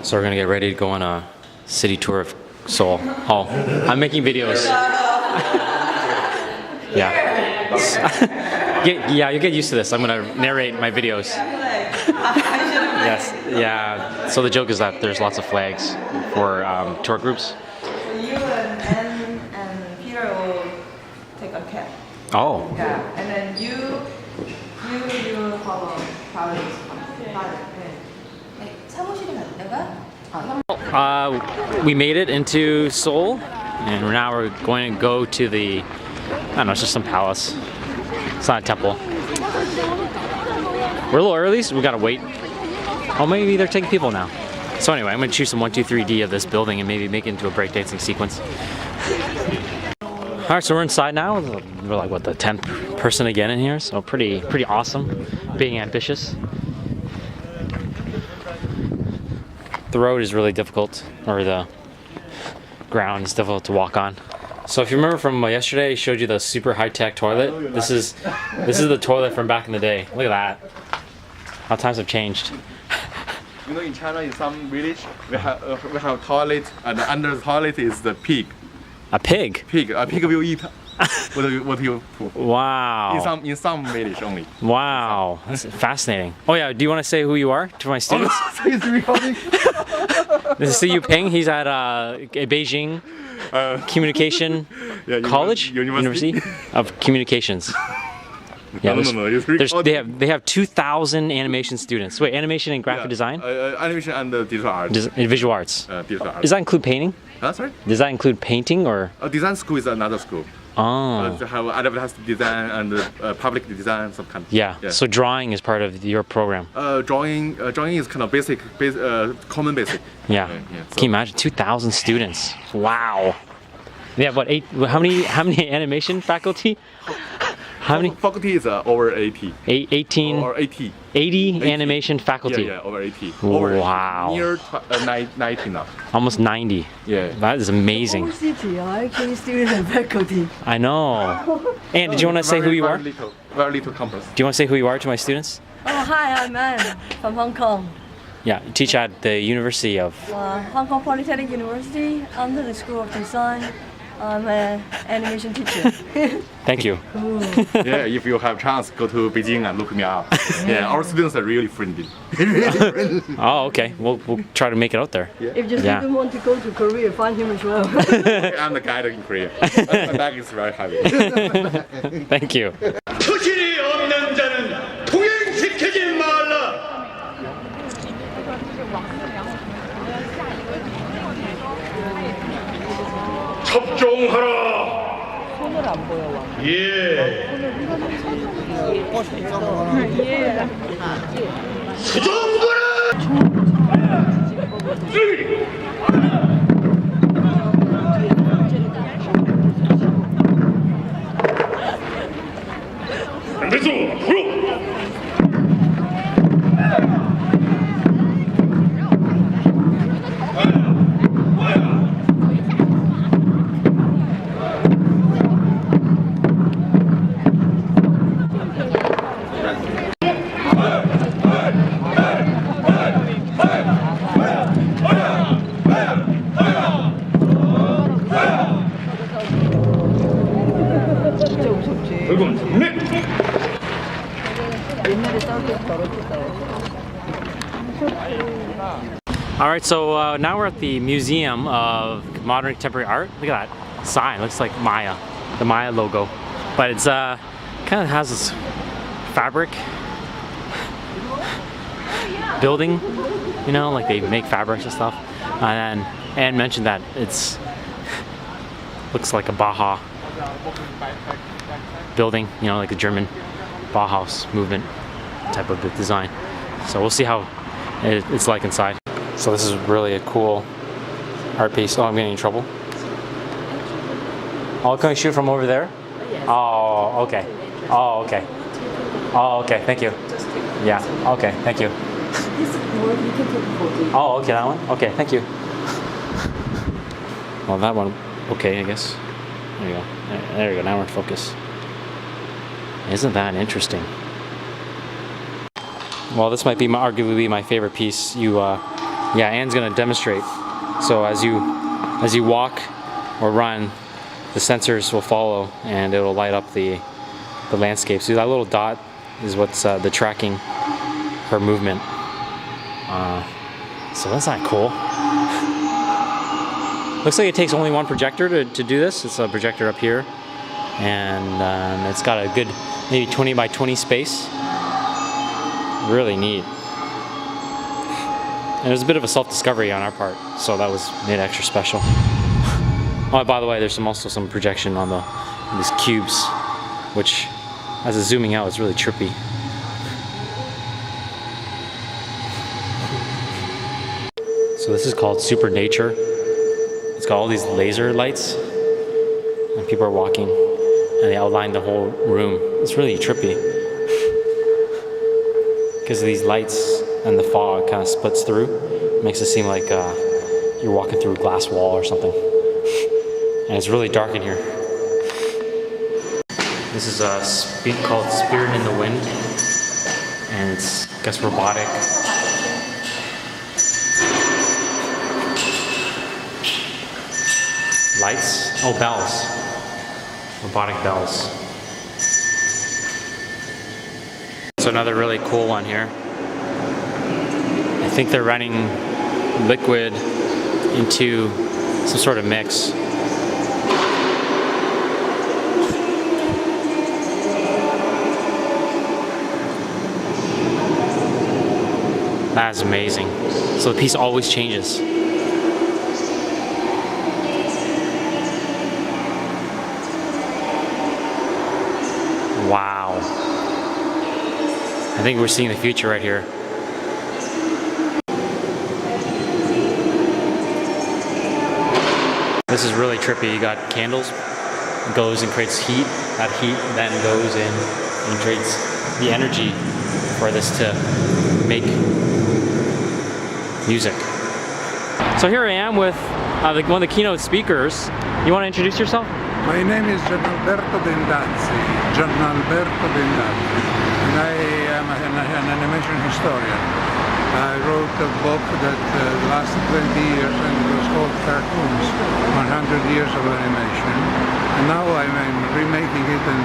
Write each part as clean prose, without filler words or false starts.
So we're gonna get ready to go on a city tour of Seoul. Oh, I'm making videos. Yeah. Yeah, you get used to this. I'm gonna narrate my videos. Yes, yeah. So the joke is that there's lots of flags for tour groups. You and Peter will take a cab. Oh. Yeah, and then you follow We made it into Seoul, and now we're going to go to the, I don't know, it's just some palace. It's not a temple. We're a little early, so we gotta wait. Oh, maybe they're taking people now. So anyway, I'm gonna choose some 1, 2, 3D of this building and maybe make it into a breakdancing sequence. All right, so we're inside now. We're like, what, the 10th person again in here? So pretty awesome, being ambitious. The road is really difficult, or the ground is difficult to walk on. So if you remember from yesterday, I showed you the super high-tech toilet. This is the toilet from back in the day. Look at that. How times have changed. You know, in China, in some village, we have toilet, and under the toilet is the pig. A pig? Pig. A pig will eat what you put. Wow. In some village only. Wow. That's fascinating. Oh yeah, do you want to say who you are to my students? He's recording. This is Yu Ping. He's at Beijing Communication College? University of Communications. Yeah, no. They have 2,000 animation students. Wait, animation and graphic design? Animation and digital arts. Visual arts. Digital arts. Does that include painting? Sorry? Does that include painting or? Design school is another school. Oh. They have advertising design and public design, some kind of. Yeah. So drawing is part of your program. Drawing is kind of basic, common basic. Yeah. Can you imagine 2,000 students? Wow. They have what, how many animation faculty? How many? Faculty is over 80. 18. Or 80. 80 animation faculty. Yeah, over 80. Wow. Near 90 now. Almost 90. Yeah. That is amazing. Whole city, actually students and faculty. I know. And did you want to say who you are? Very little campus. Do you want to say who you are to my students? Oh, hi, I'm Anne from Hong Kong. Yeah, you teach at the University of... Hong Kong Polytechnic University under the School of Design. I'm an animation teacher. Thank you. Yeah, if you have chance, go to Beijing and look me up. Yeah, our students are really friendly. Oh, okay. We'll try to make it out there. Yeah. If you don't want to go to Korea, find him as well. I'm the guide in Korea. My bag is very heavy. Thank you. 투실이 없는 자는 통행시키지 말라. 접종하라. 손을 안 보여. 예. 수정부는 안배수 앞으로. All right, so now we're at the Museum of Modern Contemporary Art. Look at that sign. Looks like Maya, the Maya logo. But it's kind of has this fabric building, you know, like they make fabrics and stuff. And then Anne mentioned that it's looks like a Bauhaus building, you know, like the German Bauhaus movement type of design. So we'll see how it's like inside. So this is really a cool art piece. Oh, I'm getting in trouble. Oh, can we shoot from over there? Oh, okay. Oh, okay. Oh, okay. Thank you. Yeah. Okay. Thank you. Oh, okay. That one. Okay. Thank you. Well, that one. Okay, I guess. There you go. There you go. Now we're in focus. Isn't that interesting? Well, this might be arguably my favorite piece you Yeah, Anne's gonna demonstrate. So as you walk or run, the sensors will follow and it'll light up the landscape. So that little dot is what's the tracking her movement. So that's not cool. Looks like it takes only one projector to do this. It's a projector up here, and it's got a good maybe 20 by 20 space. Really neat. And it was a bit of a self-discovery on our part, so that was made extra special. Oh, by the way, there's also some projection on these cubes, which, as it's zooming out, is really trippy. So this is called Super Nature. It's got all these laser lights, and people are walking, and they outline the whole room. It's really trippy because these lights and the fog kind of splits through. It makes it seem like you're walking through a glass wall or something. And it's really dark in here. This is a speak called Spirit in the Wind, and it's, I guess, robotic. Lights? Oh, bells. Robotic bells. So another really cool one here. I think they're running liquid into some sort of mix. That is amazing. So the piece always changes. Wow. I think we're seeing the future right here. This is really trippy. You got candles. It goes and creates heat. That heat then goes in and creates the energy for this to make music. So here I am with one of the keynote speakers. You want to introduce yourself? My name is Giannalberto Bendazzi. Giannalberto Bendazzi. And I am an animation historian. I wrote a book that lasted 20 years and it was called Cartoons, 100 Years of Animation. And now I'm remaking it and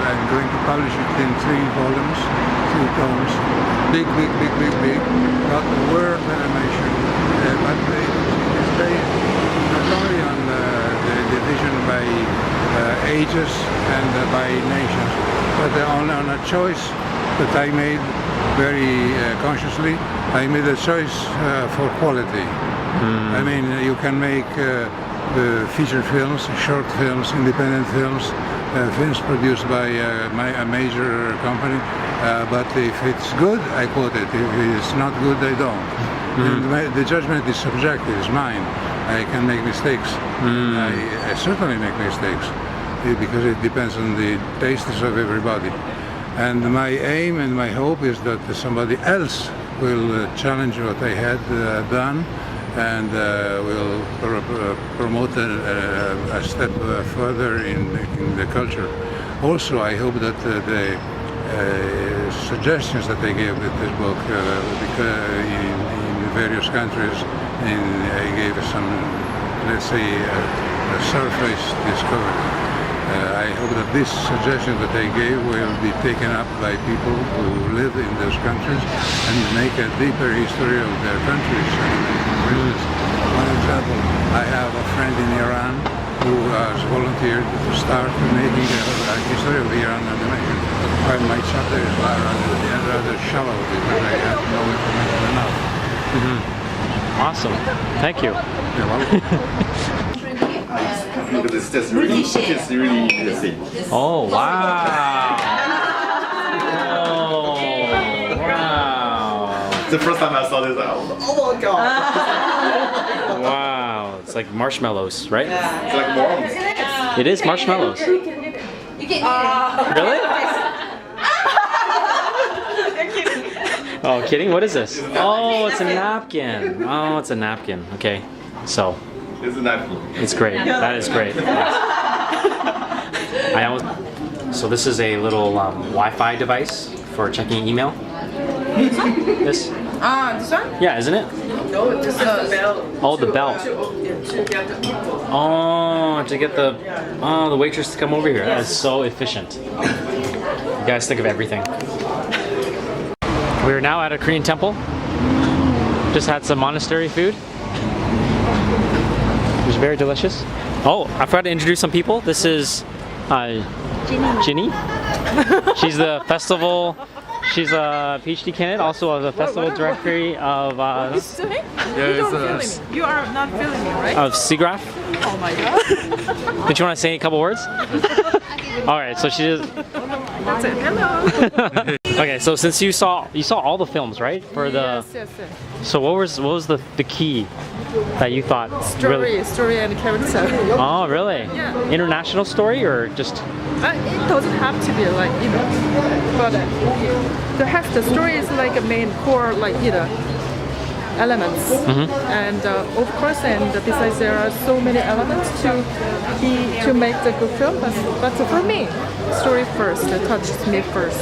I'm going to publish it in 3 volumes, 2 tomes. Big, about the world animation. But it's based not only on the division by ages and by nations, but on a choice that I made very consciously. I made a choice for quality. I mean, you can make feature films, short films, independent films, films produced by a major company, but if it's good, I quote it. If it's not good, I don't. And the judgment is subjective, it's mine. I can make mistakes. I certainly make mistakes because it depends on the tastes of everybody. And my aim and my hope is that somebody else will challenge what I had done and will promote a step further in the culture. Also, I hope that the suggestions that I gave with this book because in various countries, and I gave some, let's say, a surface discovery. I hope that this suggestion that I gave will be taken up by people who live in those countries and make a deeper history of their countries. One example, I have a friend in Iran who has volunteered to start making a history of Iran animation. While my chapter is rather shallow because I have no information enough. Awesome. Thank you. You're welcome. Because it's just really easy. Oh, wow. Oh, wow. The first time I saw this, I was like, oh my god! Wow. It's like marshmallows, right? It's like worms. It is marshmallows. Really? Oh, kidding? What is this? Oh, it's a napkin. Oh, it's a napkin. Okay. So. It's a napkin. It's great. That is great. So this is a little Wi-Fi device for checking email. This. This one? Yeah, isn't it? No, this is the bell. Oh, the belt. To get the people. Oh, to get the waitress to come over here. That is so efficient. You guys think of everything. We are now at a Korean temple. Just had some monastery food. It was very delicious. Oh, I forgot to introduce some people. This is Jinny. She's the festival. She's a PhD candidate, also the festival director of You are not feeling me, right? of Siggraph. Oh my god. Did you want to say a couple words? All right, so she is. That's it. Hello. Okay, so since you saw all the films, right? For the Yes. so what was the key that you thought really? Story and character. Oh, really? Yeah. International story or just? It doesn't have to be like, but the story is like a main core, like, elements. And of course, and besides there are so many elements to make the good film, but for me, story first, it touches me first.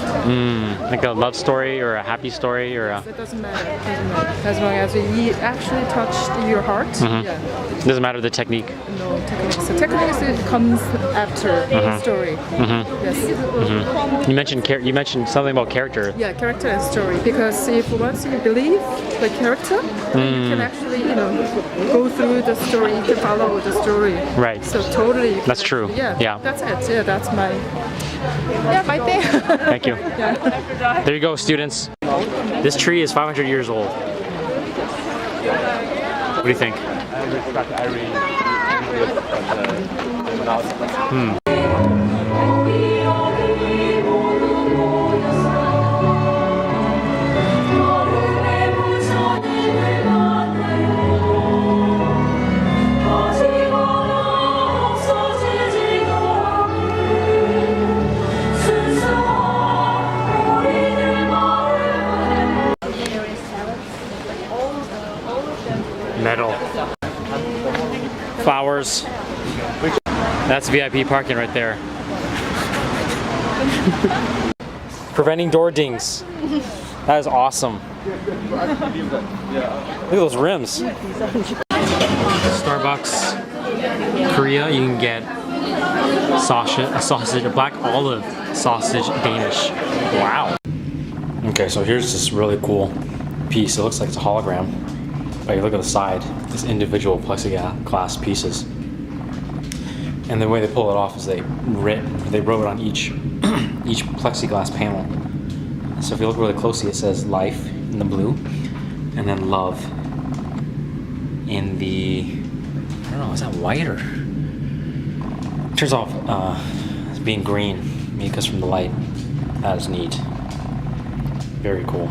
Like a love story or a happy story or a... It doesn't matter, as long as it actually touched your heart. Yeah. Doesn't matter the technique. No techniques. So techniques it comes after story. Yes. You mentioned something about character. Yeah, character and story. Because if once you believe the character, then you can actually, go through the story. You can follow the story. Right. So totally. That's true. Yeah. That's it. Yeah, that's my. Yeah, my thing. Thank you. Yeah. There you go, students. This tree is 500 years old. What do you think? Metal. Flowers. That's VIP parking right there. Preventing door dings. That is awesome. Look at those rims. Starbucks, Korea, you can get a black olive sausage Danish. Wow. Okay, so here's this really cool piece. It looks like it's a hologram. But you look at the side, it's individual plexiglass pieces. And the way they pull it off is they wrote on each plexiglass panel. So if you look really closely, it says life in the blue, and then love in the, I don't know, is that white or? It turns off as being green because from the light. That is neat. Very cool.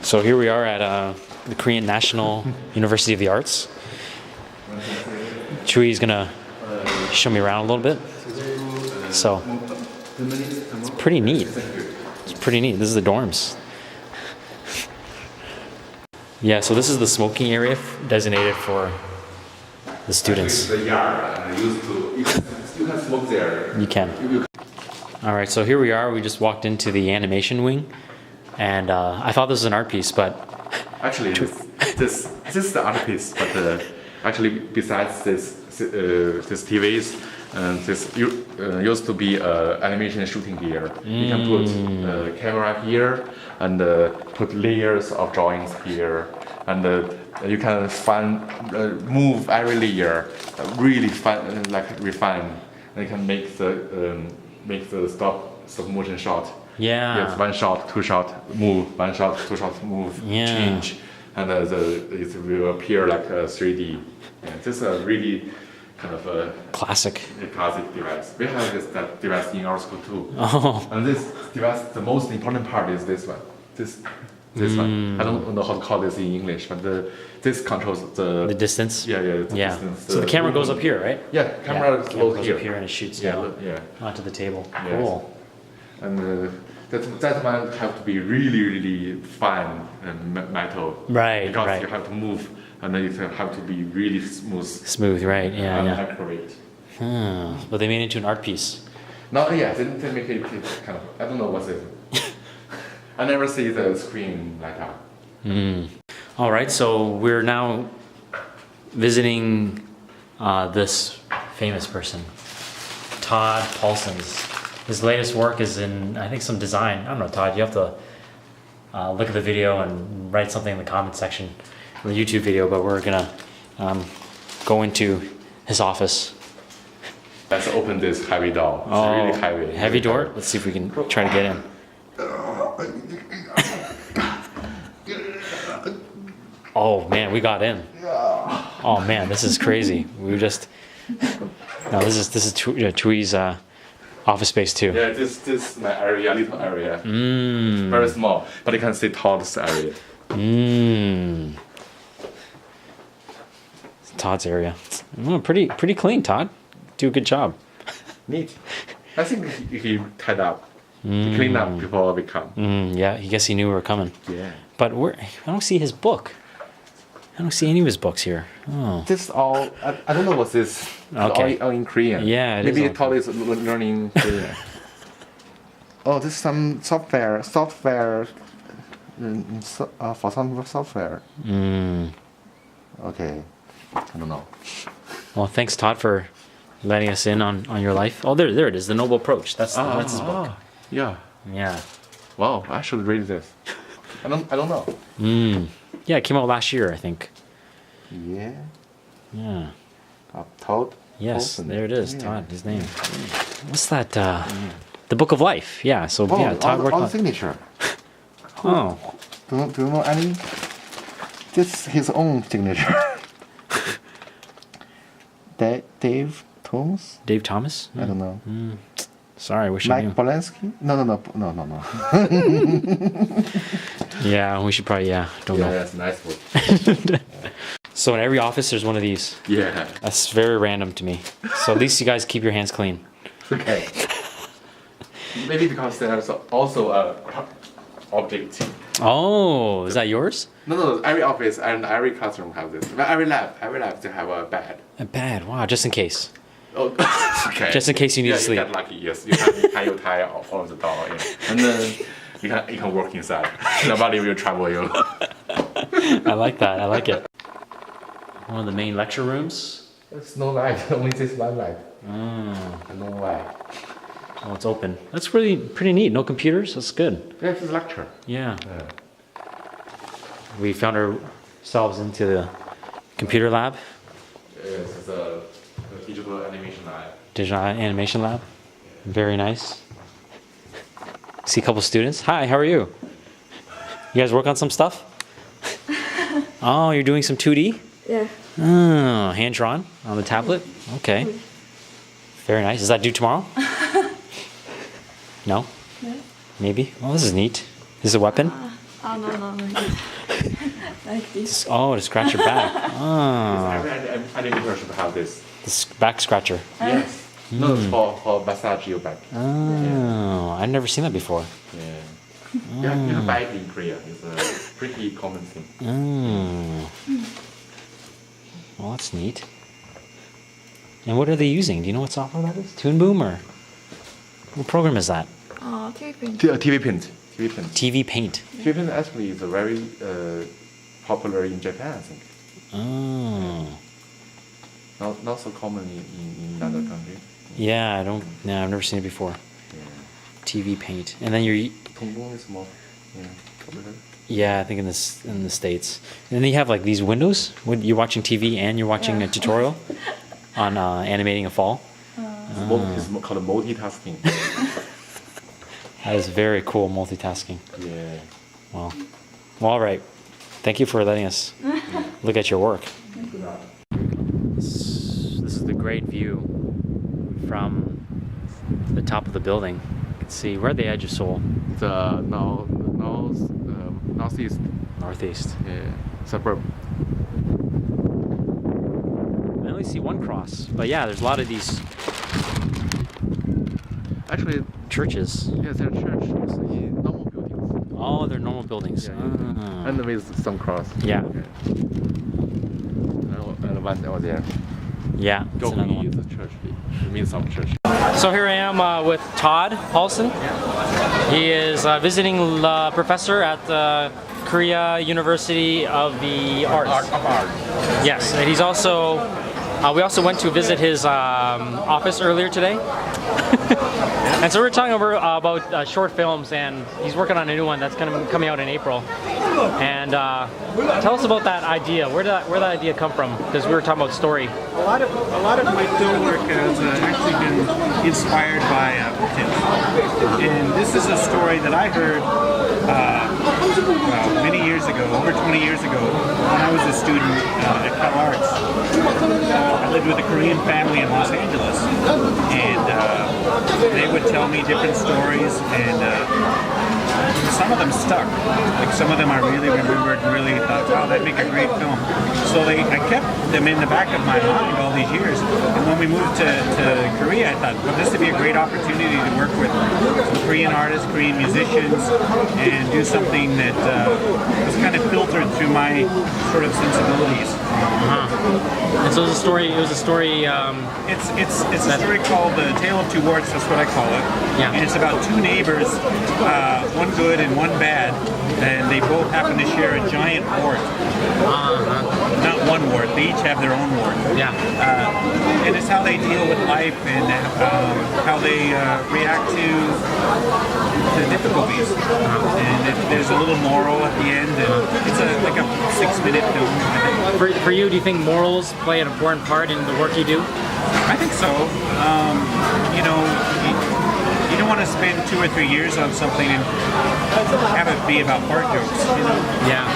So here we are at the Korean National University of the Arts. Choo is gonna show me around a little bit. So it's pretty neat. It's pretty neat. This is the dorms. Yeah, so this is the smoking area designated for the students. The yard you can smoke there. You can. All right, so here we are. We just walked into the animation wing, and I thought this was an art piece, but Actually, this is the art piece, but actually besides this TVs, this used to be animation shooting here. You can put camera here and put layers of drawings here, and you can move every layer, really fun, like refine. And you can make the stop motion shot. yeah. Yes, one shot, two shot, move, one shot, two shot, move, Yeah. change, and it will appear like a 3D. Yeah, this is a really kind of a Classic. classic device. We have that device in our school too. Oh. And this device, the most important part is this one. This one. I don't know how to call this in English, but this controls The distance. Yeah. The Yeah. distance, So the camera goes up here, right? Yeah, camera Camera goes goes here. up here and it shoots Yeah, down yeah. onto the table. Yes. Cool. And that one have to be really fine and metal. Right, Because right. you have to move, and then you have to be really smooth Smooth, right? Yeah, and yeah. accurate. But they made it into an art piece. No, yeah, they make it kind of. I don't know what's it. I never see the screen like that. All right, so we're now visiting this famous person, Tod Polson. His latest work is in, I think, some design. I don't know, Todd, you have to look at the video and write something in the comment section of the YouTube video, but we're gonna go into his office. Let's open this heavy door. It's really heavy. Heavy door? Let's see if we can try to get in. Oh man, we got in. Oh man, this is crazy. We were just... No, this is Choo's office space too. Yeah, this is my area, little area. Very small, but you can see Todd's area. Todd's area. Pretty clean, Todd. Do a good job. Neat. I think he tied up. To clean up before we come. Yeah, I guess he knew we were coming. Yeah. But I don't see his book. I don't see any of his books here. Oh. This all, I don't know what this. Okay. All in Korean. Yeah, it Maybe is all Todd is learning Korean. Oh, this is some software. For some software. Okay. I don't know. Well, thanks, Todd, for letting us in on your life. Oh, there it is. The Noble Approach. That's his book. Yeah. Yeah. Wow, I should read this. I don't know. Yeah, it came out last year, I think. Yeah. Yeah. Tod. Yes, Polson. there it is. Todd, his name. What's that? The Book of Life. Yeah. So yeah, Todd worked on on. signature. Oh. Do you know any? This is his own signature. Dave Thomas? Dave Thomas? I don't know. Sorry, I wish I knew. Mike Polanski? No. Yeah, we should probably, don't know. that's a nice book. So in every office, there's one of these. Yeah. That's very random to me. So at least you guys keep your hands clean. Okay. Maybe because there's also a object. Oh, is that yours? No. Every office and every classroom have this. But every lab they have a bed. A bed. Wow, just in case. Oh, okay. Just in case you need to sleep. You get lucky. Yes, you can hang your tie on the door, and then you can work inside. Nobody will trouble you. I like that. I like it. One of the main lecture rooms. There's no light. Only this one light. Oh, I don't know why. oh, it's open. That's really pretty neat. No computers. That's good. Yeah, it's a lecture. Yeah. We found ourselves into the computer lab. Yes, it's a digital animation lab. Digital animation lab. Very nice. See a couple students. Hi, how are you? You guys work on some stuff? Oh, you're doing some 2D? Yeah. Oh, hand drawn on the tablet? Okay. Very nice. Is that due tomorrow? No? No. Maybe? Oh, this is neat. Is this a weapon? No. Like this. Oh, to scratch your back. Oh, Every animator should have this. the back scratcher. Yes. No, it's for massage your back. Oh, I've never seen that before. Yeah. Yeah, you can buy it in Korea. It's a pretty common thing. Oh. Well, that's neat. And what are they using? Do you know what software that is? Toon Boom or what program is that? TV print. TV Paint. TV Paint. TV Paint actually is a very popular in Japan, I think. Oh. Not so common in other countries. Yeah, I've never seen it before. Yeah. TV Paint. And then you're Tongbong is more popular. yeah, I think in the States. And then you have like these windows when you're watching TV and you're watching a tutorial on animating a fall. It's called multitasking. That is very cool multitasking. Yeah. Well, all right. Thank you for letting us look at your work. This is the great view from the top of the building. You can see we're at the edge of Seoul. The northeast Northeast. suburb. I only see one cross, but yeah, there's a lot of these Actually, churches. yes, they're churches in normal buildings. Oh, they're normal buildings. Yeah. And with some cross. Yeah. And one over there. Yeah. That's another Gogi one. is a church. It means some church. So here I am with Tod Polson. He is a visiting professor at the Korea University of the Arts. Of art. Yes, and he's also. We also went to visit his office earlier today. And so we're talking about short films, and he's working on a new one that's coming out in April. And tell us about that idea. Where did that idea come from? Because we were talking about story. A lot of my film work has actually been inspired by kids. And this is a story that I heard many years ago, over 20 years ago, when I was a student at Cal Arts. I lived with a Korean family in Los Angeles, and they would tell me different stories, and some of them stuck. Like some of them I really remembered and really thought, wow, that'd make a great film. So I kept them in the back of my mind all these years. And when we moved to Korea, I thought, well, this would be a great opportunity to work with some Korean artists, Korean musicians, and do something that was kind of filtered through my sort of sensibilities. And so it was a story. It's a story called The Tale of Two Warts. That's what I call it. Yeah. And it's about two neighbors, one good and one bad, and they both happen to share a giant wart. Not one wart. They each have their own wart. Yeah. And it's how they deal with life and how they react to difficulties. And there's a little moral at the end. And it's like a 6-minute film, I think. For you, do you think morals play an important part in the work you do? I think so. You know, you don't want to spend 2 or 3 years on something and have it be about fart jokes. You know. Yeah.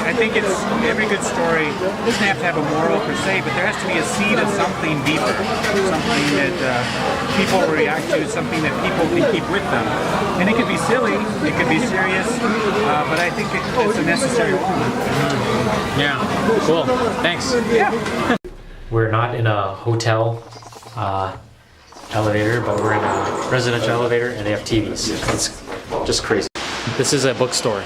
I think it's every good story doesn't have to have a moral per se, but there has to be a seed of something deeper, something that people react to, something that people can keep with them. And it could be silly, it could be serious, but I think it's a necessary one. Yeah. Cool. Thanks. Yeah. We're not in a hotel elevator, but we're in a residential elevator, and they have TVs. It's just crazy. This is a bookstore.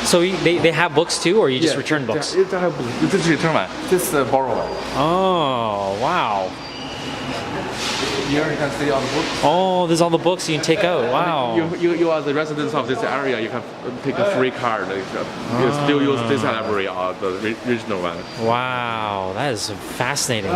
So they have books too, or you just return books? They have books. This is return one. This is borrow one. Oh, wow. Here you can see all the books. Oh, there's all the books you can take out. Wow. You are the residents of this area. You can take a free card. You still use this library or the regional one. Wow, that is fascinating.